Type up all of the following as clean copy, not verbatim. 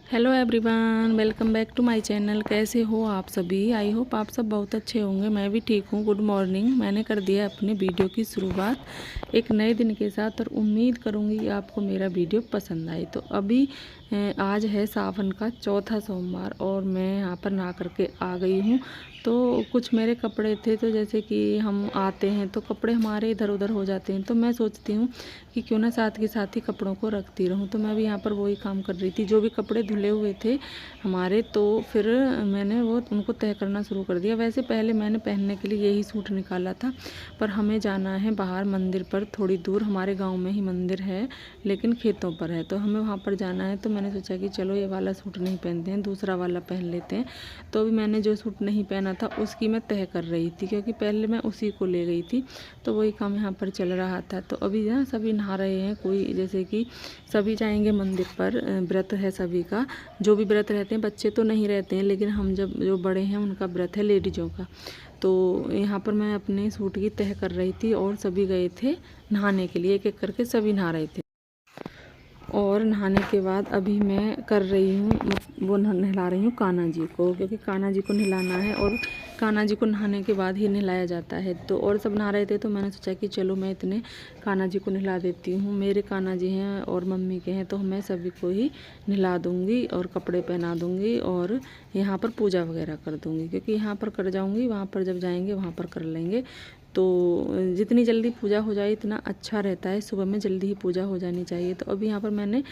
Hello everyone, welcome back to my channel. कैसे हो आप सभी? आई होप आप सब बहुत अच्छे होंगे। मैं भी ठीक हूँ। Good morning. मैंने कर दिया अपने वीडियो की शुरुआत एक नए दिन के साथ और उम्मीद करूँगी कि आपको मेरा वीडियो पसंद आए। तो अभी आज है सावन का चौथा सोमवार और मैं यहाँ पर नहा करके आ गई हूँ। तो कुछ मेरे कपड़े थे, तो जैसे कि हम आते हैं तो कपड़े हमारे इधर उधर हो जाते हैं, तो मैं सोचती हूँ कि क्यों ना साथ के साथ ही कपड़ों को रखती रहूँ। तो मैं भी यहाँ पर वही काम कर रही थी। जो भी कपड़े धुले हुए थे हमारे, तो फिर मैंने वो उनको तय करना शुरू कर दिया। वैसे पहले मैंने पहनने के लिए यही सूट निकाला था, पर हमें जाना है बाहर मंदिर पर, थोड़ी दूर। हमारे गाँव में ही मंदिर है लेकिन खेतों पर है, तो हमें वहाँ पर जाना है। तो मैंने सोचा कि चलो ये वाला सूट नहीं पहनते हैं, दूसरा वाला पहन लेते हैं। तो अभी मैंने जो सूट नहीं पहना था उसकी मैं तय कर रही थी, क्योंकि पहले मैं उसी को ले गई थी। तो वही काम यहाँ पर चल रहा था। तो अभी ना सभी नहा रहे हैं। कोई जैसे कि सभी जाएंगे मंदिर पर, व्रत है सभी का। जो भी व्रत रहते हैं, बच्चे तो नहीं रहते हैं, लेकिन हम जब जो बड़े हैं उनका व्रत है, लेडीज़ों का। तो यहाँ पर मैं अपने सूट की तय कर रही थी और सभी गए थे नहाने के लिए। एक एक करके सभी नहा रहे थे। और नहाने के बाद अभी मैं कर रही हूँ, वो नहला रही हूँ कान्हा जी को, क्योंकि कान्हा जी को नहलाना है और कान्हा जी को नहाने के बाद ही नहलाया जाता है। तो और सब नहा रहे थे, तो मैंने सोचा कि चलो मैं इतने कान्हा जी को नहला देती हूँ। मेरे कान्हा जी हैं और मम्मी के हैं, तो मैं सभी को ही नहला दूँगी और कपड़े पहना दूँगी और यहाँ पर पूजा वगैरह कर दूँगी, क्योंकि यहाँ पर कर जाऊँगी, वहाँ पर जब जाएंगे वहाँ पर कर लेंगे। तो जितनी जल्दी पूजा हो जाए इतना अच्छा रहता है। सुबह में जल्दी ही पूजा हो जानी चाहिए। तो अभी यहाँ पर मैंने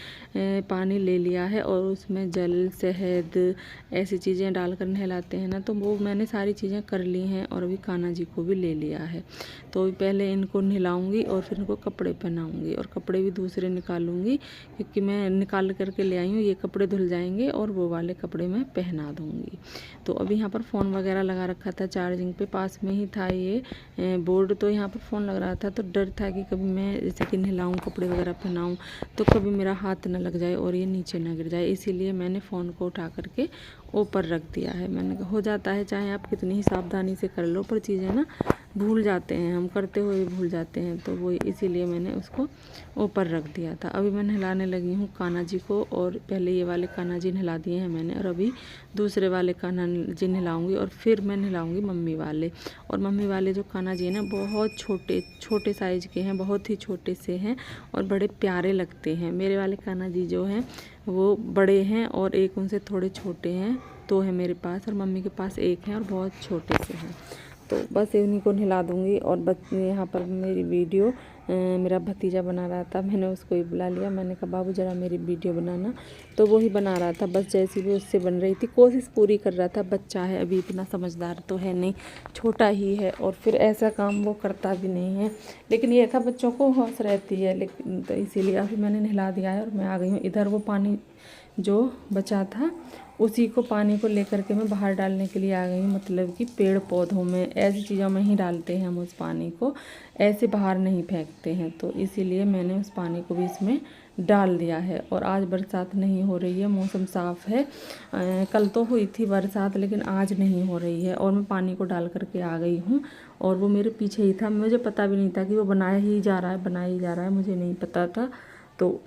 पानी ले लिया है और उसमें जल, शहद, ऐसी चीज़ें डालकर नहलाते हैं ना, तो वो मैंने सारी चीज़ें कर ली हैं और अभी कान्हा जी को भी ले लिया है। तो अभी पहले इनको नहलाऊँगी और फिर इनको कपड़े पहनाऊँगी और कपड़े भी दूसरे निकालूँगी, क्योंकि मैं निकाल करके ले आई हूँ। ये कपड़े धुल जाएंगे और वो वाले कपड़े मैं पहना दूँगी। तो अभी यहाँ पर फ़ोन वगैरह लगा रखा था चार्जिंग पे, पास में ही था ये बोर्ड। तो यहाँ पर फ़ोन लग रहा था, तो डर था कि कभी मैं जैसे कि नहलाऊँ, कपड़े वगैरह पहनाऊँ, तो कभी मेरा हाथ ना लग जाए और ये नीचे ना गिर जाए। इसीलिए मैंने फ़ोन को उठा करके ऊपर रख दिया है। मैंने कहा हो जाता है, चाहे आप कितनी ही सावधानी से कर लो, पर चीज़ें ना भूल जाते हैं, हम करते हुए भूल जाते हैं। तो वो इसीलिए मैंने उसको ऊपर रख दिया था। अभी मैं नहलाने लगी हूँ कान्हा जी को, और पहले ये वाले कान्हा जी नहला दिए हैं मैंने, और अभी दूसरे वाले कान्हा जी नहलाऊँगी और फिर मैं नहलाऊँगी मम्मी वाले। और मम्मी वाले जो कान्हा जी हैं ना, बहुत छोटे छोटे साइज़ के हैं, बहुत ही छोटे से हैं और बड़े प्यारे लगते हैं। मेरे वाले कान्हा जी जो हैं वो बड़े हैं और एक उनसे थोड़े छोटे हैं, तो है मेरे पास, और मम्मी के पास एक है और बहुत छोटे से हैं। तो बस इन्हीं को नहला दूँगी। और यहाँ पर मेरी वीडियो मेरा भतीजा बना रहा था, मैंने उसको ही बुला लिया। मैंने कहा बाबू ज़रा मेरी वीडियो बनाना, तो वो ही बना रहा था। बस जैसी भी उससे बन रही थी, कोशिश पूरी कर रहा था। बच्चा है, अभी इतना समझदार तो है नहीं, छोटा ही है, और फिर ऐसा काम वो करता भी नहीं है। लेकिन ये था, बच्चों को हौस रहती है। लेकिन तो इसीलिए अभी मैंने नहला दिया है और मैं आ गई हूँ इधर। वो पानी जो बचा था उसी को, पानी को लेकर के मैं बाहर डालने के लिए आ गई हूँ। मतलब कि पेड़ पौधों में, ऐसी चीज़ों में ही डालते हैं हम उस पानी को, ऐसे बाहर नहीं फेंकते हैं। तो इसीलिए मैंने उस पानी को भी इसमें डाल दिया है। और आज बरसात नहीं हो रही है, मौसम साफ़ है। कल तो हुई थी बरसात, लेकिन आज नहीं हो रही है। और मैं पानी को डाल करके आ गई हूँ, और वो मेरे पीछे ही था। मुझे पता भी नहीं था कि वो बनाया ही जा रहा है, बनाया ही जा रहा है, मुझे नहीं पता था। तो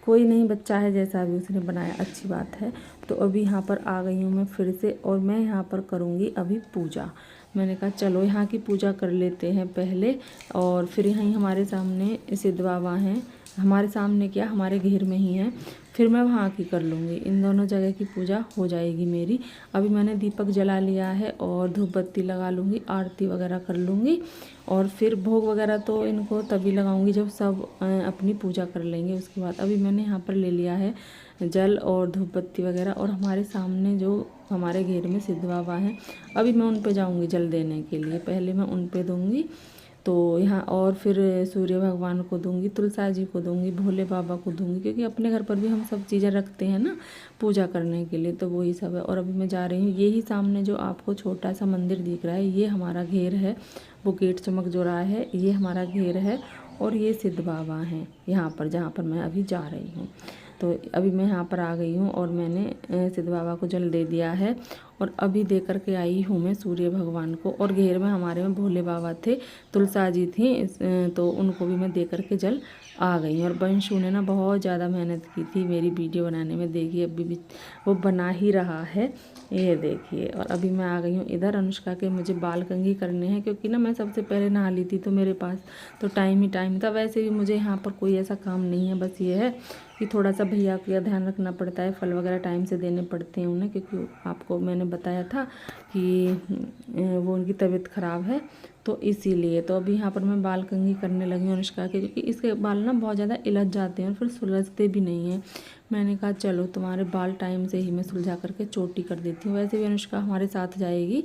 कोई नहीं, बच्चा है, जैसा भी उसने बनाया अच्छी बात है। तो अभी यहाँ पर आ गई हूँ मैं फिर से, और मैं यहाँ पर करूँगी अभी पूजा। मैंने कहा चलो यहाँ की पूजा कर लेते हैं पहले, और फिर यहीं हमारे सामने सिद्ध बाबा हैं। हमारे सामने क्या, हमारे घेर में ही है, फिर मैं वहाँ की कर लूँगी। इन दोनों जगह की पूजा हो जाएगी मेरी। अभी मैंने दीपक जला लिया है और धूप बत्ती लगा लूँगी, आरती वगैरह कर लूँगी, और फिर भोग वगैरह तो इनको तभी लगाऊंगी जब सब अपनी पूजा कर लेंगे। उसके बाद अभी मैंने यहाँ पर ले लिया है जल और धूप बत्ती वगैरह, और हमारे सामने जो हमारे घेर में सिद्ध बाबा हैं, अभी मैं उन पे जाऊँगी जल देने के लिए। पहले मैं उन पे दूँगी, तो यहाँ, और फिर सूर्य भगवान को दूंगी, तुलसा जी को दूंगी, भोले बाबा को दूंगी, क्योंकि अपने घर पर भी हम सब चीज़ें रखते हैं ना पूजा करने के लिए। तो वही सब है। और अभी मैं जा रही हूँ, यही सामने जो आपको छोटा सा मंदिर दिख रहा है, ये हमारा घेर है। वो गेट चमक जो रहा है, ये हमारा घेर है, और ये सिद्ध बाबा हैं यहाँ पर, जहाँ पर मैं अभी जा रही हूँ। तो अभी मैं यहाँ पर आ गई हूँ और मैंने सिद्ध बाबा को जल दे दिया है। और अभी दे करके आई हूँ मैं सूर्य भगवान को। और घेर में हमारे में भोले बाबा थे, तुलसा जी थी, तो उनको भी मैं दे करके जल आ गई। और बंशु ने ना बहुत ज़्यादा मेहनत की थी मेरी वीडियो बनाने में, देखिए अभी भी वो बना ही रहा है, ये देखिए। और अभी मैं आ गई हूँ इधर अनुष्का के, मुझे बाल कंघी करने हैं क्योंकि ना मैं सबसे पहले नहा ली थी, तो मेरे पास तो टाइम ही टाइम था। वैसे भी मुझे यहाँ पर कोई ऐसा काम नहीं है, बस ये है कि थोड़ा सा भैया का ध्यान रखना पड़ता है, फल वगैरह टाइम से देने पड़ते हैं उन्हें, क्योंकि आपको मैंने बताया था कि वो उनकी तबीयत ख़राब है, तो इसीलिए। तो अभी यहाँ पर मैं बाल कंघी करने लगी हूँ अनुष्का के, क्योंकि इसके बाल ना बहुत ज़्यादा इलझ जाते हैं और फिर सुलझते भी नहीं हैं। मैंने कहा चलो तुम्हारे बाल टाइम से ही मैं सुलझा करके चोटी कर देती हूँ। वैसे भी अनुष्का हमारे साथ जाएगी,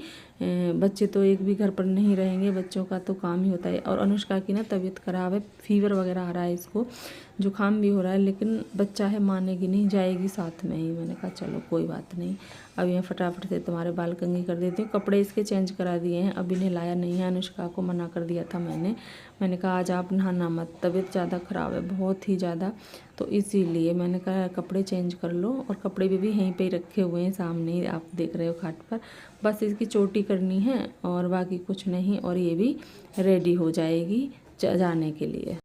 बच्चे तो एक भी घर पर नहीं रहेंगे, बच्चों का तो काम ही होता है। और अनुष्का की ना तबीयत ख़राब है, फीवर वगैरह आ रहा है, इसको जुकाम भी हो रहा है, लेकिन बच्चा है मानेगी नहीं, जाएगी साथ में ही। मैंने कहा चलो कोई बात नहीं, अब मैं फटाफट से तुम्हारे बाल कंघी कर देती हूँ। कपड़े इसके चेंज करा दिए हैं, अभी नहलाया नहीं है, अनुष्का को मना कर दिया था मैंने कहा आज आप नहाना मत, तबीयत ज़्यादा ख़राब है, बहुत ही ज़्यादा, तो इसीलिए मैंने कहा कपड़े चेंज कर लो। और कपड़े भी यहीं पे ही रखे हुए हैं, सामने ही आप देख रहे हो खाट पर। बस इसकी चोटी करनी है और बाकी कुछ नहीं, और ये भी रेडी हो जाएगी जाने के लिए।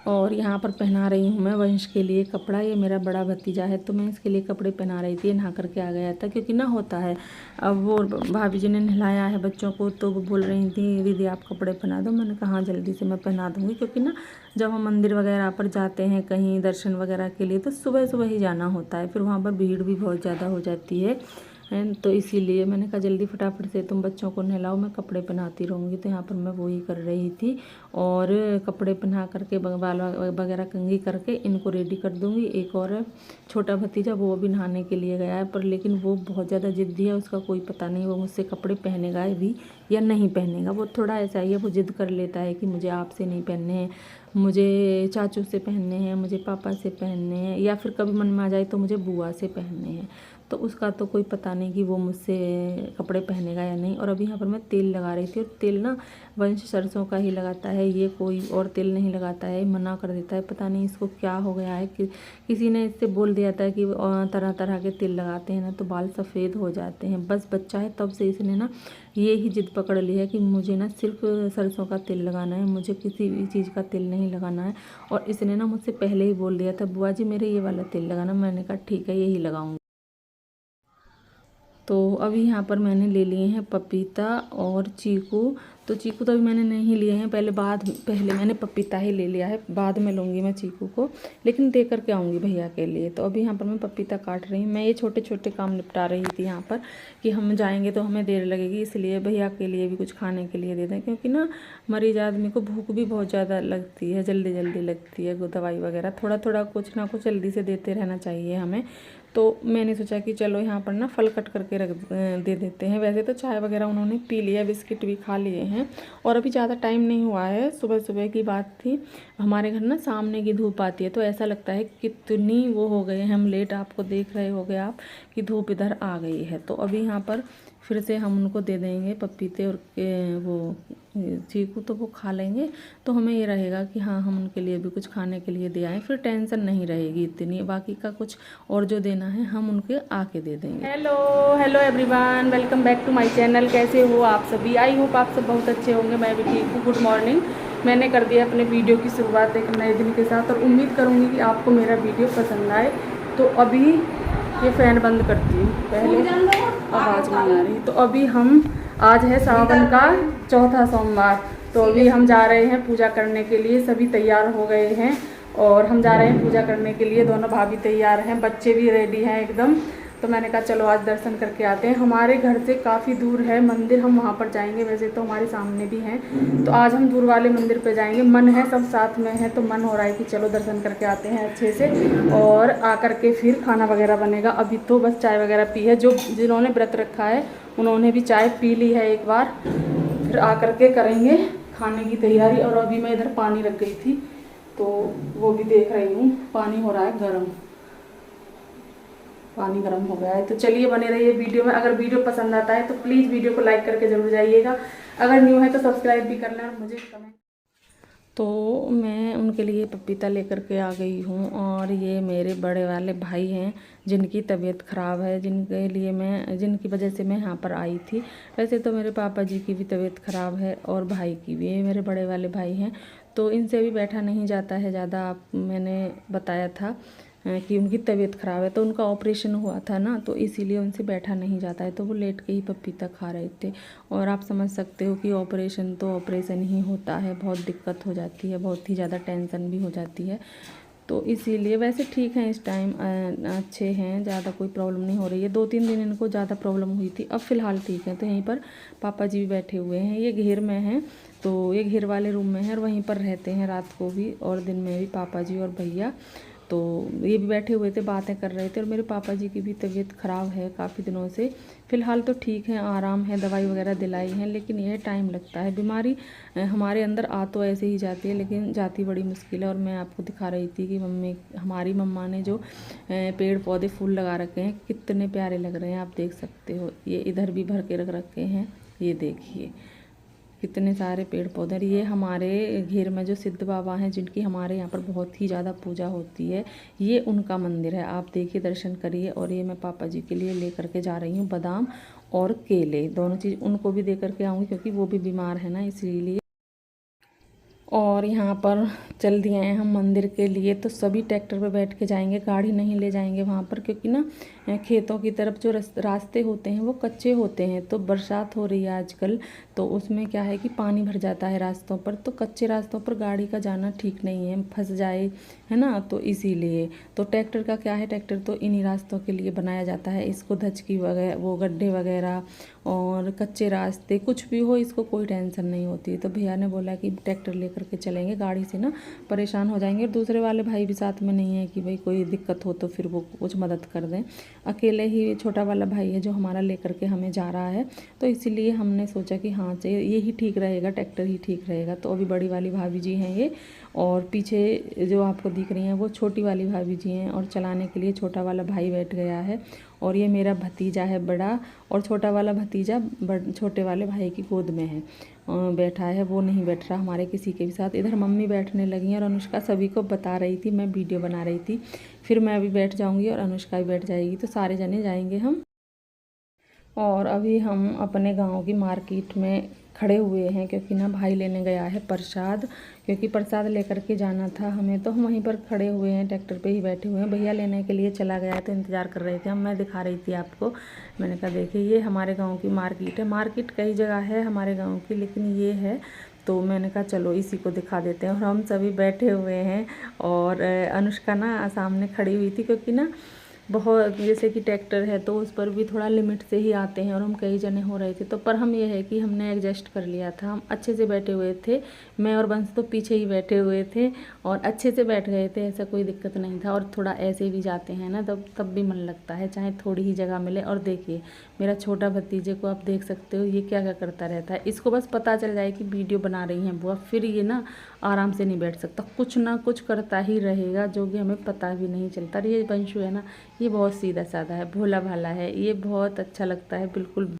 और यहाँ पर पहना रही हूँ मैं वंश के लिए कपड़ा, ये मेरा बड़ा भतीजा है, तो मैं इसके लिए कपड़े पहना रही थी। नहा करके आ गया था, क्योंकि ना होता है, अब वो भाभी जी ने नहलाया है बच्चों को, तो वो बोल रही थी दीदी आप कपड़े पहना दो। मैंने कहा हाँ जल्दी से मैं पहना दूँगी, क्योंकि ना जब हम मंदिर वगैरह पर जाते हैं कहीं दर्शन वगैरह के लिए, तो सुबह सुबह ही जाना होता है, फिर वहाँ पर भीड़ भी बहुत ज़्यादा हो जाती है, तो इसीलिए मैंने कहा जल्दी फटाफट से तुम बच्चों को नहलाओ, मैं कपड़े पहनाती रहूँगी। तो यहाँ पर मैं वही कर रही थी, और कपड़े पहना करके बाल वगैरह कंघी करके इनको रेडी कर दूँगी। एक और छोटा भतीजा वो भी नहाने के लिए गया है, पर लेकिन वो बहुत ज़्यादा ज़िद्दी है, उसका कोई पता नहीं वो मुझसे कपड़े पहनेगा भी या नहीं पहनेगा। वो थोड़ा ऐसा ही है, वो ज़िद कर लेता है कि मुझे आपसे नहीं पहनने हैं, मुझे चाचू से पहनने हैं, मुझे पापा से पहनने हैं, या फिर कभी मन में आ जाए तो मुझे बुआ से पहनने हैं। तो उसका तो कोई पता नहीं कि वो मुझसे कपड़े पहनेगा या नहीं। और अभी यहाँ पर मैं तेल लगा रही थी, और तेल ना वंश सरसों का ही लगाता है, ये कोई और तेल नहीं लगाता है, मना कर देता है, पता नहीं इसको क्या हो गया है कि किसी ने इससे बोल दिया था कि तरह तरह के तेल लगाते हैं ना तो बाल सफ़ेद हो जाते हैं। बस बच्चा है तब से इसने ना ये ही जिद पकड़ ली है कि मुझे ना सिर्फ सरसों का तेल लगाना है, मुझे किसी भी चीज़ का तेल नहीं लगाना है। और इसने ना मुझसे पहले ही बोल दिया था बुआ जी मेरे ये वाला तेल लगाना। मैंने कहा ठीक है यही लगाऊंगी। तो अभी यहाँ पर मैंने ले लिए हैं पपीता और चीकू। तो चीकू तो अभी मैंने नहीं लिए हैं, पहले मैंने पपीता ही ले लिया है, बाद में लूँगी मैं चीकू को, लेकिन दे करके आऊँगी भैया के लिए। तो अभी यहाँ पर मैं पपीता काट रही हूँ। मैं ये छोटे छोटे काम निपटा रही थी यहाँ पर कि हम जाएंगे तो हमें देर लगेगी, इसलिए भैया के लिए भी कुछ खाने के लिए दे दें, क्योंकि ना मरीज आदमी को भूख भी बहुत ज़्यादा लगती है, जल्दी जल्दी लगती है, दवाई वगैरह थोड़ा थोड़ा कुछ ना कुछ जल्दी से देते रहना चाहिए हमें। तो मैंने सोचा कि चलो यहाँ पर ना फल कट करके दे देते हैं। वैसे तो चाय वगैरह उन्होंने पी लिया, बिस्किट भी खा लिए हैं, और अभी ज़्यादा टाइम नहीं हुआ है, सुबह सुबह की बात थी। हमारे घर ना सामने की धूप आती है, तो ऐसा लगता है कितनी वो हो गए हैं हम लेट, आपको देख रहे होगे आप कि धूप इधर आ गई है। तो अभी यहाँ पर फिर से हम उनको दे देंगे पपीते और वो चीकू, तो वो खा लेंगे। तो हमें ये रहेगा कि हाँ हम उनके लिए भी कुछ खाने के लिए दे आएँ, फिर टेंशन नहीं रहेगी इतनी, बाकी का कुछ और जो देना है हम उनके आके दे देंगे। Hello everyone, welcome back to my channel. कैसे हो आप सभी? आई होप आप सब बहुत अच्छे होंगे, मैं भी ठीक हूँ। Good morning. मैंने कर दिया अपने वीडियो की शुरुआत एक नए दिन के साथ, और उम्मीद करूँगी कि आपको मेरा वीडियो पसंद आए। तो अभी ये फ़ैन बंद करती हूँ, पहले आवाज़ नहीं आ रही। तो अभी आज है सावन का चौथा सोमवार, तो अभी हम जा रहे हैं पूजा करने के लिए। सभी तैयार हो गए हैं और हम जा रहे हैं पूजा करने के लिए। दोनों भाभी तैयार हैं, बच्चे भी रेडी हैं एकदम। तो मैंने कहा चलो आज दर्शन करके आते हैं। हमारे घर से काफ़ी दूर है मंदिर, हम वहाँ पर जाएंगे, वैसे तो हमारे सामने भी हैं, तो आज हम दूर वाले मंदिर पे जाएंगे। मन है सब साथ में है, तो मन हो रहा है कि चलो दर्शन करके आते हैं अच्छे से, और आकर के फिर खाना वगैरह बनेगा। अभी तो बस चाय वगैरह पी है, जिन्होंने व्रत रखा है उन्होंने भी चाय पी ली है एक बार, फिर आकर के करेंगे खाने की तैयारी। और अभी मैं इधर पानी रख गई थी, तो वो भी देख रही हूँ, पानी हो रहा है गर्म, पानी गर्म हो गया है। तो चलिए बने रहिए वीडियो में। अगर वीडियो पसंद आता है तो प्लीज़ वीडियो को लाइक करके जरूर जाइएगा, अगर न्यू है तो सब्सक्राइब भी कर लें और मुझे कमेंट। तो मैं उनके लिए पपीता लेकर के आ गई हूँ। और ये मेरे बड़े वाले भाई हैं जिनकी तबीयत ख़राब है, जिनकी वजह से मैं यहाँ पर आई थी। वैसे तो मेरे पापा जी की भी तबीयत ख़राब है और भाई की भी। ये मेरे बड़े वाले भाई हैं, तो इनसे भी बैठा नहीं जाता है ज़्यादा। आप मैंने बताया था कि उनकी तबीयत ख़राब है, तो उनका ऑपरेशन हुआ था ना, तो इसीलिए उनसे बैठा नहीं जाता है, तो वो लेट के ही पपीता खा रहे थे। और आप समझ सकते हो कि ऑपरेशन तो ऑपरेशन ही होता है, बहुत दिक्कत हो जाती है, बहुत ही ज़्यादा टेंशन भी हो जाती है। तो इसीलिए वैसे ठीक है, इस टाइम अच्छे हैं, ज़्यादा कोई प्रॉब्लम नहीं हो रही है। 2-3 दिन इनको ज़्यादा प्रॉब्लम हुई थी, अब फ़िलहाल ठीक है। तो यहीं पर पापा जी भी बैठे हुए हैं, ये घेर में हैं, तो ये घेर वाले रूम में है और वहीं पर रहते हैं रात को भी और दिन में भी, पापा जी और भैया। तो ये भी बैठे हुए थे, बातें कर रहे थे। और मेरे पापा जी की भी तबीयत ख़राब है काफ़ी दिनों से। फ़िलहाल तो ठीक है, आराम है, दवाई वगैरह दिलाई है, लेकिन यह टाइम लगता है। बीमारी हमारे अंदर आ तो ऐसे ही जाती है, लेकिन जाती बड़ी मुश्किल है। और मैं आपको दिखा रही थी कि हमारी मम्मा ने जो पेड़ पौधे फूल लगा रखे हैं, कितने प्यारे लग रहे हैं, आप देख सकते हो। ये इधर भी भर के रख रखे हैं, ये देखिए कितने सारे पेड़ पौधे। ये हमारे घेर में जो सिद्ध बाबा हैं, जिनकी हमारे यहाँ पर बहुत ही ज़्यादा पूजा होती है, ये उनका मंदिर है। आप देखिए, दर्शन करिए। और ये मैं पापा जी के लिए ले करके जा रही हूँ बादाम और केले, दोनों चीज़ उनको भी दे करके आऊँगी, क्योंकि वो भी बीमार है ना, इसीलिए। और यहाँ पर चल दिए हैं हम मंदिर के लिए। तो सभी ट्रैक्टर पे बैठ के जाएंगे, गाड़ी नहीं ले जाएंगे वहाँ पर, क्योंकि ना खेतों की तरफ जो रास्ते होते हैं वो कच्चे होते हैं। तो बरसात हो रही है आजकल, तो उसमें क्या है कि पानी भर जाता है रास्तों पर, तो कच्चे रास्तों पर गाड़ी का जाना ठीक नहीं है, फंस जाए, है ना। तो इसीलिए तो ट्रैक्टर का क्या है, ट्रैक्टर तो इन्हीं रास्तों के लिए बनाया जाता है। इसको धचकी वगैरह, वो गड्ढे वगैरह और कच्चे रास्ते कुछ भी हो, इसको कोई टेंशन नहीं होती। तो भैया ने बोला कि ट्रैक्टर लेकर के चलेंगे, गाड़ी से ना परेशान हो जाएंगे। और दूसरे वाले भाई भी साथ में नहीं है कि भाई कोई दिक्कत हो तो फिर वो कुछ मदद कर दें। अकेले ही छोटा वाला भाई है जो हमारा लेकर के हमें जा रहा है, तो इसीलिए हमने सोचा कि हाँ चाहिए, ये ही ठीक रहेगा, ट्रैक्टर ही ठीक रहेगा। तो अभी बड़ी वाली भाभी जी हैं ये, और पीछे जो आपको दिख रही हैं वो छोटी वाली भाभी जी हैं, और चलाने के लिए छोटा वाला भाई बैठ गया है। और ये मेरा भतीजा है बड़ा, और छोटा वाला भतीजा छोटे वाले भाई की गोद में है, बैठा है, वो नहीं बैठ रहा हमारे किसी के भी साथ। इधर मम्मी बैठने लगी हैं और अनुष्का सभी को बता रही थी, मैं वीडियो बना रही थी। फिर मैं भी बैठ जाऊंगी और अनुष्का भी बैठ जाएगी, तो सारे जने जाएंगे हम। और अभी हम अपने गांव की मार्केट में खड़े हुए हैं, क्योंकि ना भाई लेने गया है प्रसाद, क्योंकि प्रसाद लेकर के जाना था हमें। तो हम वहीं पर खड़े हुए हैं, ट्रैक्टर पे ही बैठे हुए हैं। भैया लेने के लिए चला गया है, तो इंतज़ार कर रहे थे हम। मैं दिखा रही थी आपको, मैंने कहा देखिए ये हमारे गाँव की मार्केट है। मार्केट कई जगह है हमारे गाँव की, लेकिन ये है, तो मैंने कहा चलो इसी को दिखा देते हैं। और हम सभी बैठे हुए हैं, और अनुष्का ना सामने खड़ी हुई थी, क्योंकि ना बहुत, जैसे कि ट्रैक्टर है तो उस पर भी थोड़ा लिमिट से ही आते हैं, और हम कई जने हो रहे थे। तो पर हम ये है कि हमने एडजस्ट कर लिया था, हम अच्छे से बैठे हुए थे। मैं और बंस तो पीछे ही बैठे हुए थे और अच्छे से बैठ गए थे, ऐसा कोई दिक्कत नहीं था। और थोड़ा ऐसे भी जाते हैं ना, तब भी मन लगता है, चाहे थोड़ी ही जगह मिले। और देखिए मेरा छोटा भतीजे को आप देख सकते हो, ये क्या क्या करता रहता है। इसको बस पता चल जाए कि वीडियो बना रही हैं बुआ, फिर ये ना आराम से नहीं बैठ सकता, कुछ ना कुछ करता ही रहेगा, जो कि हमें पता भी नहीं चलता। और ये बंशु है ना, ये बहुत सीधा साधा है, भोला भाला है, ये बहुत अच्छा लगता है बिल्कुल।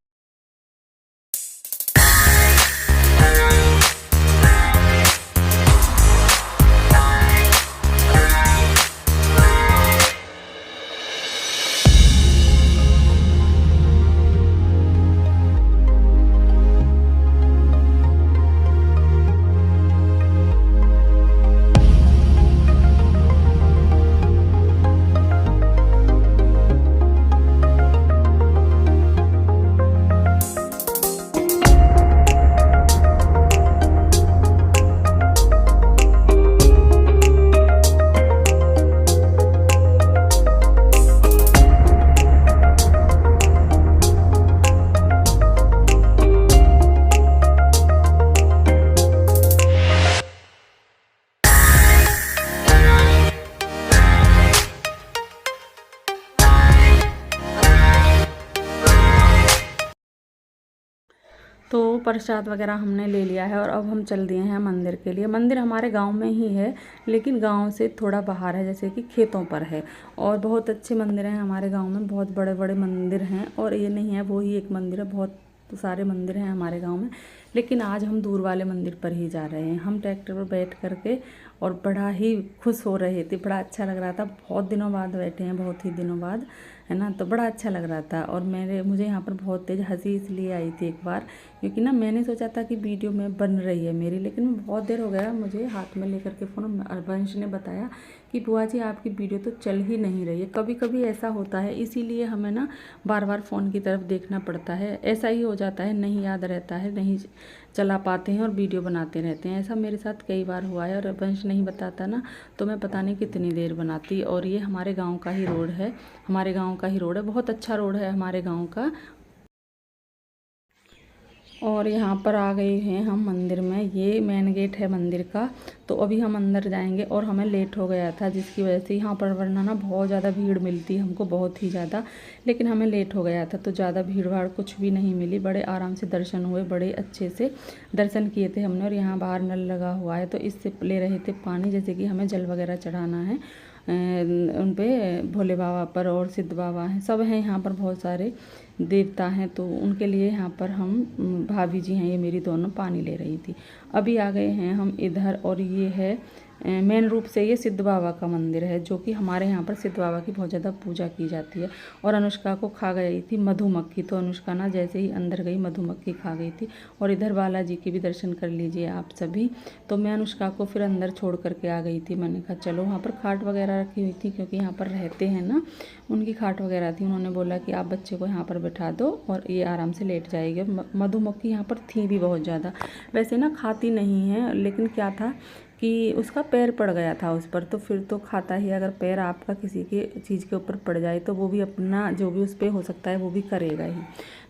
तो प्रसाद वगैरह हमने ले लिया है, और अब हम चल दिए हैं मंदिर के लिए। मंदिर हमारे गांव में ही है, लेकिन गांव से थोड़ा बाहर है, जैसे कि खेतों पर है। और बहुत अच्छे मंदिर हैं हमारे गांव में, बहुत बड़े बड़े मंदिर हैं। और ये नहीं है वो ही एक मंदिर है, बहुत सारे मंदिर हैं हमारे गांव में। लेकिन आज हम दूर वाले मंदिर पर ही जा रहे हैं। हम ट्रैक्टर पर बैठ करके और बड़ा ही खुश हो रहे थे, बड़ा अच्छा लग रहा था। बहुत दिनों बाद बैठे हैं, बहुत ही दिनों बाद, है ना, तो बड़ा अच्छा लग रहा था। और मुझे यहाँ पर बहुत तेज़ हंसी इसलिए आई थी एक बार, क्योंकि ना मैंने सोचा था कि वीडियो में बन रही है मेरी, लेकिन बहुत देर हो गया मुझे हाथ में लेकर के फ़ोन। वंश ने बताया कि बुआ जी आपकी वीडियो तो चल ही नहीं रही है। कभी कभी ऐसा होता है, इसीलिए हमें ना बार बार फ़ोन की तरफ देखना पड़ता है। ऐसा ही हो जाता है, नहीं याद रहता है, नहीं चला पाते हैं और वीडियो बनाते रहते हैं। ऐसा मेरे साथ कई बार हुआ है। और वंश नहीं बताता ना तो मैं पता नहीं कितनी देर बनाती। और ये हमारे गाँव का ही रोड है, हमारे गाँव का ही रोड है, बहुत अच्छा रोड है हमारे गाँव का। और यहाँ पर आ गए हैं हम मंदिर में, ये मेन गेट है मंदिर का। तो अभी हम अंदर जाएंगे और हमें लेट हो गया था, जिसकी वजह से यहाँ पर वरना ना बहुत ज़्यादा भीड़ मिलती हमको, बहुत ही ज़्यादा। लेकिन हमें लेट हो गया था तो ज़्यादा भीड़ भाड़ कुछ भी नहीं मिली, बड़े आराम से दर्शन हुए, बड़े अच्छे से दर्शन किए थे हमने। और यहाँ बाहर नल लगा हुआ है तो इससे ले रहे थे पानी, जैसे कि हमें जल वगैरह चढ़ाना है उन पे, भोले बाबा पर और सिद्ध बाबा हैं, सब हैं यहाँ पर, बहुत सारे देवता हैं। तो उनके लिए यहाँ पर हम, भाभी जी हैं ये मेरी, दोनों पानी ले रही थी। अभी आ गए हैं हम इधर। और ये है मेन रूप से ये सिद्ध बाबा का मंदिर है, जो कि हमारे यहाँ पर सिद्ध बाबा की बहुत ज़्यादा पूजा की जाती है। और अनुष्का को खा गई थी मधुमक्खी, तो अनुष्का ना जैसे ही अंदर गई मधुमक्खी खा गई थी। और इधर बालाजी के भी दर्शन कर लीजिए आप सभी। तो मैं अनुष्का को फिर अंदर छोड़ करके आ गई थी। मैंने कहा चलो, वहाँ पर खाट वगैरह रखी हुई थी, क्योंकि यहाँ पर रहते हैं ना, उनकी खाट वगैरह थी। उन्होंने बोला कि आप बच्चे को यहाँ पर बैठा दो और ये आराम से लेट जाएगी। मधुमक्खी यहाँ पर थी भी बहुत ज़्यादा, वैसे ना खाती नहीं है, लेकिन क्या था कि उसका पैर पड़ गया था उस पर, तो फिर तो खाता ही। अगर पैर आपका किसी के चीज़ के ऊपर पड़ जाए तो वो भी अपना जो भी उस पर हो सकता है वो भी करेगा ही,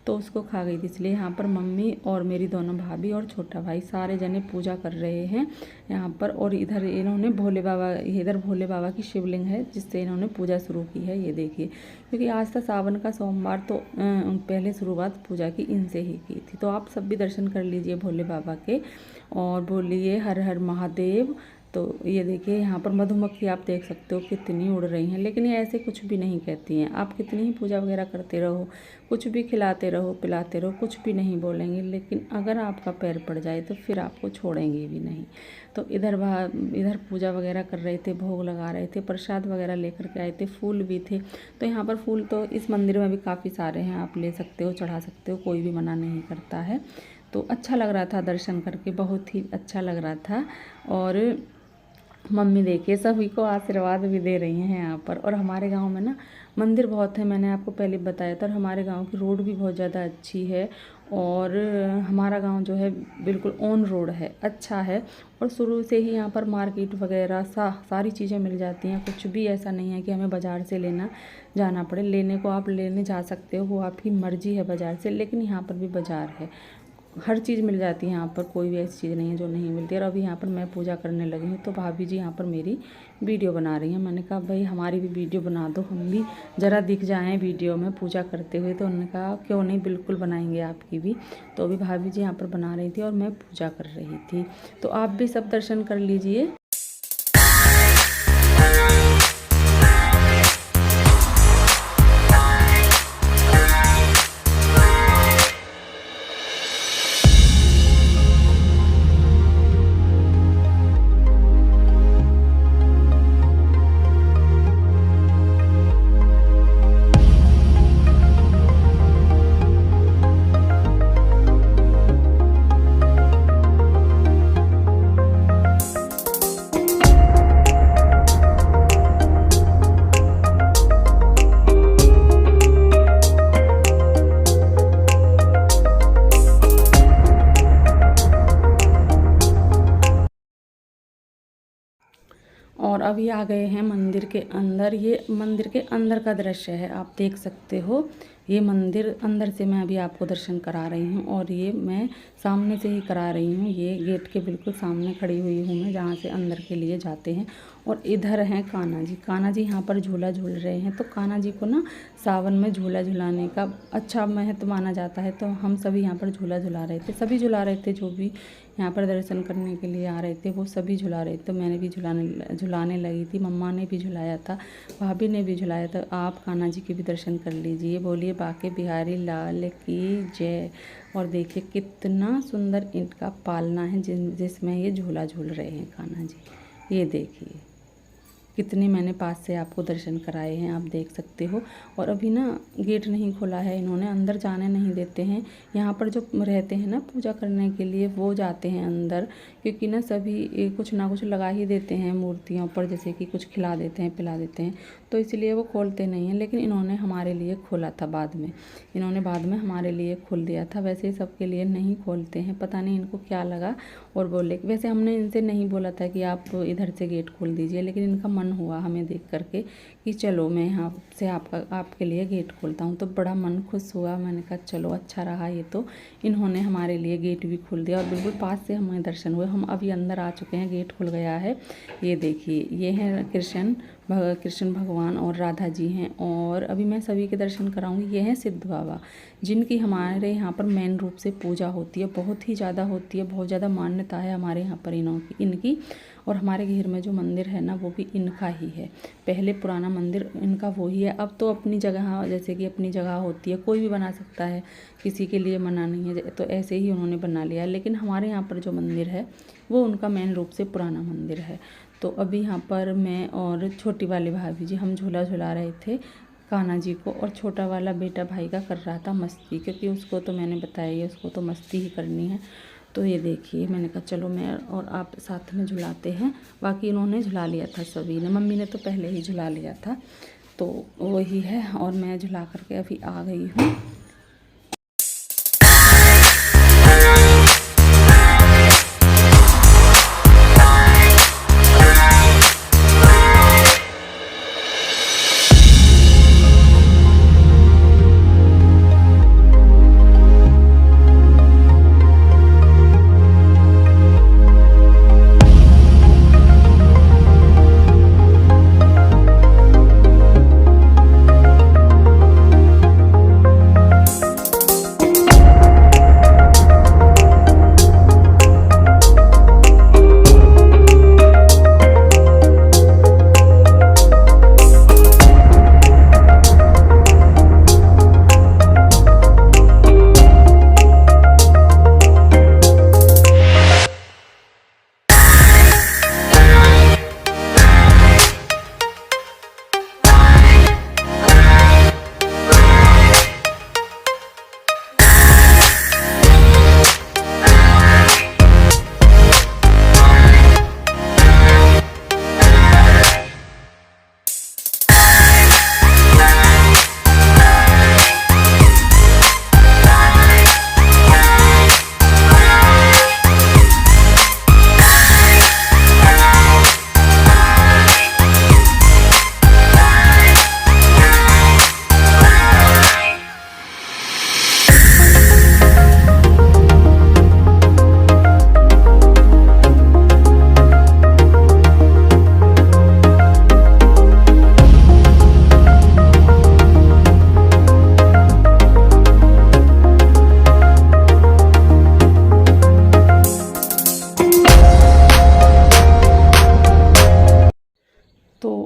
तो उसको खा गई थी। इसलिए यहाँ पर मम्मी और मेरी दोनों भाभी और छोटा भाई सारे जने पूजा कर रहे हैं यहाँ पर। और इधर इन्होंने भोले बाबा, इधर भोले बाबा की शिवलिंग है जिससे इन्होंने पूजा शुरू की है, ये देखिए। क्योंकि आज था सावन का सोमवार, तो पहले शुरुआत पूजा की इनसे ही की थी। तो आप सब भी दर्शन कर लीजिए भोले बाबा के और बोलिए हर हर महादेव। तो ये देखिए यहाँ पर मधुमक्खी आप देख सकते हो कितनी उड़ रही हैं, लेकिन ये ऐसे कुछ भी नहीं कहती हैं। आप कितनी ही पूजा वगैरह करते रहो, कुछ भी खिलाते रहो, पिलाते रहो, कुछ भी नहीं बोलेंगे, लेकिन अगर आपका पैर पड़ जाए तो फिर आपको छोड़ेंगे भी नहीं। तो इधर पूजा वगैरह कर रहे थे, भोग लगा रहे थे, प्रसाद वगैरह लेकर के आए थे, फूल भी थे। तो यहाँ पर फूल तो इस मंदिर में भी काफ़ी सारे हैं, आप ले सकते हो, चढ़ा सकते हो, कोई भी मना नहीं करता है। तो अच्छा लग रहा था दर्शन करके, बहुत ही अच्छा लग रहा था। और मम्मी देखिए सभी को आशीर्वाद भी दे रही हैं यहाँ पर। और हमारे गांव में ना मंदिर बहुत है, मैंने आपको पहले बताया था। और हमारे गांव की रोड भी बहुत ज़्यादा अच्छी है। और हमारा गांव जो है बिल्कुल ऑन रोड है, अच्छा है। और शुरू से ही यहाँ पर मार्केट वगैरह सारी चीज़ें मिल जाती हैं। कुछ भी ऐसा नहीं है कि हमें बाज़ार से जाना पड़े। लेने को आप लेने जा सकते हो, वो आपकी मर्ज़ी है बाज़ार से, लेकिन यहाँ पर भी बाज़ार है, हर चीज़ मिल जाती है यहाँ पर, कोई भी ऐसी चीज़ नहीं है जो नहीं मिलती है। और अभी यहाँ पर मैं पूजा करने लगी हूँ, तो भाभी जी यहाँ पर मेरी वीडियो बना रही हैं। मैंने कहा भाई हमारी भी वीडियो बना दो, हम भी ज़रा दिख जाएं वीडियो में पूजा करते हुए। तो उन्होंने कहा क्यों नहीं, बिल्कुल बनाएंगे आपकी भी। तो अभी भाभी जी यहाँ पर बना रही थी और मैं पूजा कर रही थी। तो आप भी सब दर्शन कर लीजिए। और अभी आ गए हैं मंदिर के अंदर। ये मंदिर के अंदर का दृश्य है, आप देख सकते हो। ये मंदिर अंदर से मैं अभी आपको दर्शन करा रही हूँ। और ये मैं सामने से ही करा रही हूँ, ये गेट के बिल्कुल सामने खड़ी हुई हूँ मैं, जहाँ से अंदर के लिए जाते हैं। और इधर हैं कान्हा जी। कान्हा जी यहाँ पर झूला झूल रहे हैं। तो कान्हा जी को ना सावन में झूला झुलाने का अच्छा महत्व माना जाता है। तो हम सभी यहाँ पर झूला झुला रहे थे, सभी झुला रहे थे, जो भी यहाँ पर दर्शन करने के लिए आ रहे थे वो सभी झुला रहे थे। तो मैंने भी झुलाने लगी थी, मम्मा ने भी झुलाया था, भाभी ने भी झुलाया था। आप कान्हा जी के भी दर्शन कर लीजिए। बोलिए बाके बिहारी लाल की जय। और देखिए कितना सुंदर इनका पालना है जिसमें ये झूला झूल रहे हैं कान्हा जी। ये देखिए कितने मैंने पास से आपको दर्शन कराए हैं, आप देख सकते हो। और अभी ना गेट नहीं खोला है इन्होंने, अंदर जाने नहीं देते हैं। यहाँ पर जो रहते हैं ना पूजा करने के लिए वो जाते हैं अंदर, क्योंकि ना सभी कुछ ना कुछ लगा ही देते हैं मूर्तियों पर, जैसे कि कुछ खिला देते हैं पिला देते हैं, तो इसलिए वो खोलते नहीं हैं। लेकिन इन्होंने हमारे लिए खोला था बाद में, इन्होंने बाद में हमारे लिए खोल दिया था। वैसे ही सबके लिए नहीं खोलते हैं, पता नहीं इनको क्या लगा और बोले। वैसे हमने इनसे नहीं बोला था कि आप इधर से गेट खोल दीजिए, लेकिन इनका मन हुआ हमें देख करके कि चलो मैं यहाँ से आपके लिए गेट खोलता हूँ, तो बड़ा मन खुश हुआ। मैंने कहा चलो अच्छा रहा ये तो, इन्होंने हमारे लिए गेट भी खोल दिया और बिल्कुल पास से हमें दर्शन हुए। हम अभी अंदर आ चुके हैं, गेट खुल गया है। ये देखिए ये हैं कृष्ण भगवान और राधा जी हैं। और अभी मैं सभी के दर्शन कराऊंगी। ये हैं सिद्ध बाबा, जिनकी हमारे यहाँ पर मेन रूप से पूजा होती है, बहुत ही ज़्यादा होती है, बहुत ज़्यादा मान्यता है हमारे यहाँ पर इनकी। और हमारे घेर में जो मंदिर है ना वो भी इनका ही है। पहले पुराना मंदिर इनका वो ही है। अब तो अपनी जगह, जैसे कि अपनी जगह होती है, कोई भी बना सकता है, किसी के लिए मना नहीं है, तो ऐसे ही उन्होंने बना लिया। लेकिन हमारे यहाँ पर जो मंदिर है वो उनका मेन रूप से पुराना मंदिर है। तो अभी यहाँ पर मैं और छोटी वाली भाभी जी हम झूला झुला रहे थे कान्हा जी को, और छोटा वाला बेटा भाई का कर रहा था मस्ती, क्योंकि उसको तो मैंने बताया ही, उसको तो मस्ती ही करनी है। तो ये देखिए मैंने कहा चलो मैं और आप साथ में झुलाते हैं। बाकी इन्होंने झुला लिया था सभी ने, मम्मी ने तो पहले ही झुला लिया था, तो वही है। और मैं झुला करके अभी आ गई हूँ।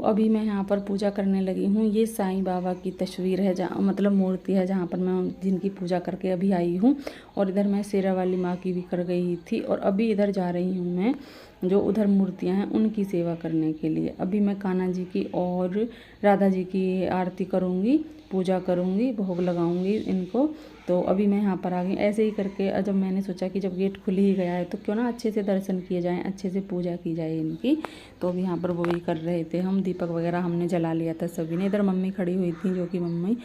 अभी मैं यहाँ पर पूजा करने लगी हूँ। ये साईं बाबा की तस्वीर है, जहाँ मतलब मूर्ति है, जहाँ पर मैं जिनकी पूजा करके अभी आई हूँ। और इधर मैं शेरा वाली माँ की भी कर गई थी, और अभी इधर जा रही हूँ मैं जो उधर मूर्तियाँ हैं उनकी सेवा करने के लिए। अभी मैं कान्हा जी की और राधा जी की आरती करूँगी, पूजा करूँगी, भोग लगाऊँगी इनको। तो अभी मैं यहाँ पर आ गई ऐसे ही करके। जब मैंने सोचा कि जब गेट खुल ही गया है तो क्यों ना अच्छे से दर्शन किए जाएं, अच्छे से पूजा की जाए इनकी। तो अभी यहाँ पर वो भी कर रहे थे हम, दीपक वगैरह हमने जला लिया था सभी ने। इधर मम्मी खड़ी हुई थी, जो कि मम्मी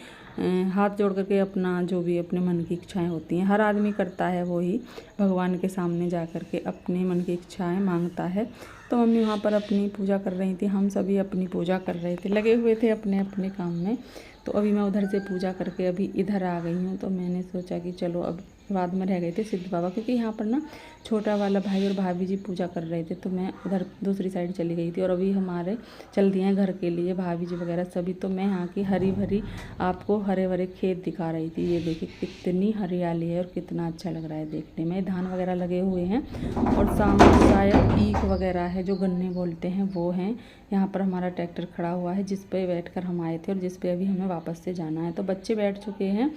हाथ जोड़ करके अपना जो भी अपने मन की इच्छाएं होती हैं, हर आदमी करता है, वो ही भगवान के सामने जा कर के अपने मन की इच्छाएं मांगता है। तो मम्मी वहाँ पर अपनी पूजा कर रही थी, हम सभी अपनी पूजा कर रहे थे, लगे हुए थे अपने अपने काम में। तो अभी मैं उधर से पूजा करके अभी इधर आ गई हूँ। तो मैंने सोचा कि चलो अब बाद में रह गए थे सिद्ध बाबा, क्योंकि यहाँ पर ना छोटा वाला भाई और भाभी जी पूजा कर रहे थे, तो मैं उधर दूसरी साइड चली गई थी। और अभी हमारे चल दिए हैं घर के लिए भाभी जी वगैरह सभी। तो मैं यहाँ की हरी भरी आपको हरे भरे खेत दिखा रही थी। ये देखिए कितनी हरियाली है और कितना अच्छा लग रहा है देखने में। धान वगैरह लगे हुए हैं और सामने शायद ईख वगैरह है जो गन्ने बोलते हैं वो हैं। यहाँ पर हमारा ट्रैक्टर खड़ा हुआ है जिस पे बैठकर हम आए थे और जिस पे अभी हमें वापस से जाना है। तो बच्चे बैठ चुके हैं,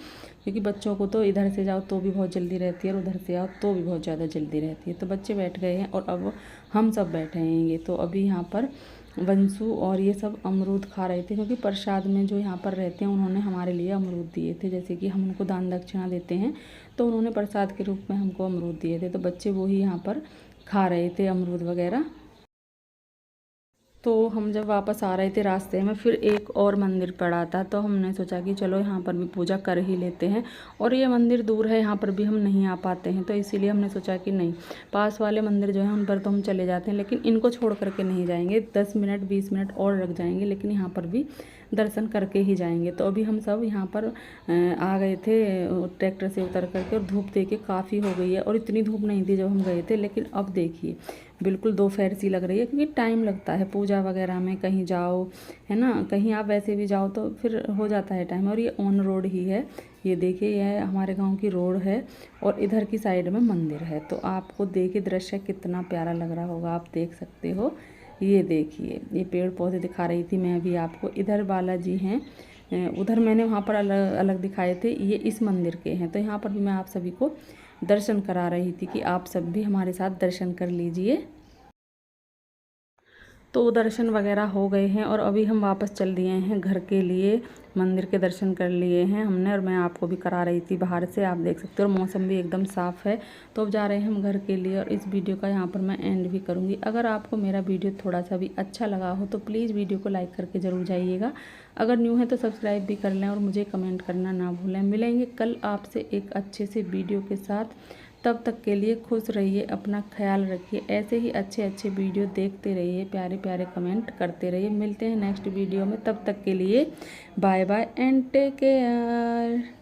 क्योंकि बच्चों को तो इधर से जाओ तो भी बहुत जल्दी रहती है और उधर से आओ तो भी बहुत ज़्यादा जल्दी रहती है। तो बच्चे बैठ गए हैं और अब हम सब बैठे हैं। तो अभी यहाँ पर वंशु और ये सब अमरूद खा रहे थे, क्योंकि प्रसाद में जो यहाँ पर रहते हैं उन्होंने हमारे लिए अमरूद दिए थे। जैसे कि हम उनको दान दक्षिणा देते हैं तो उन्होंने प्रसाद के रूप में हमको अमरूद दिए थे। तो बच्चे वो ही यहाँ पर खा रहे थे अमरूद वगैरह। तो हम जब वापस आ रहे थे रास्ते में फिर एक और मंदिर पड़ा था, तो हमने सोचा कि चलो यहाँ पर भी पूजा कर ही लेते हैं। और ये मंदिर दूर है, यहाँ पर भी हम नहीं आ पाते हैं, तो इसीलिए हमने सोचा कि नहीं, पास वाले मंदिर जो है उन पर तो हम चले जाते हैं, लेकिन इनको छोड़ करके नहीं जाएंगे। 10 मिनट 20 मिनट और लग जाएंगे, लेकिन यहाँ पर भी दर्शन करके ही जाएंगे। तो अभी हम सब यहाँ पर आ गए थे ट्रैक्टर से उतर करके, और धूप दे के काफ़ी हो गई है। और इतनी धूप नहीं थी जब हम गए थे, लेकिन अब देखिए बिल्कुल दोपहर सी लग रही है, क्योंकि टाइम लगता है पूजा वगैरह में। कहीं जाओ है ना, कहीं आप वैसे भी जाओ तो फिर हो जाता है टाइम। और ये ऑन रोड ही है, ये देखिए यह हमारे गांव की रोड है और इधर की साइड में मंदिर है। तो आपको देखिए दृश्य कितना प्यारा लग रहा होगा, आप देख सकते हो। ये देखिए ये पेड़ पौधे दिखा रही थी मैं अभी आपको। इधर बालाजी हैं, उधर मैंने वहाँ पर अलग अलग दिखाए थे, ये इस मंदिर के हैं। तो यहाँ पर भी मैं आप सभी को दर्शन करा रही थी कि आप सब भी हमारे साथ दर्शन कर लीजिए। तो दर्शन वगैरह हो गए हैं और अभी हम वापस चल दिए हैं घर के लिए। मंदिर के दर्शन कर लिए हैं हमने, और मैं आपको भी करा रही थी बाहर से, आप देख सकते हो। और मौसम भी एकदम साफ़ है। तो अब जा रहे हैं हम घर के लिए, और इस वीडियो का यहाँ पर मैं एंड भी करूँगी। अगर आपको मेरा वीडियो थोड़ा सा भी अच्छा लगा हो तो प्लीज़ वीडियो को लाइक करके ज़रूर जाइएगा। अगर न्यू है तो सब्सक्राइब भी कर लें और मुझे कमेंट करना ना भूलें। मिलेंगे कल आपसे एक अच्छे से वीडियो के साथ। तब तक के लिए खुश रहिए, अपना ख्याल रखिए। ऐसे ही अच्छे अच्छे वीडियो देखते रहिए, प्यारे प्यारे कमेंट करते रहिए। मिलते हैं नेक्स्ट वीडियो में, तब तक के लिए bye bye and take care.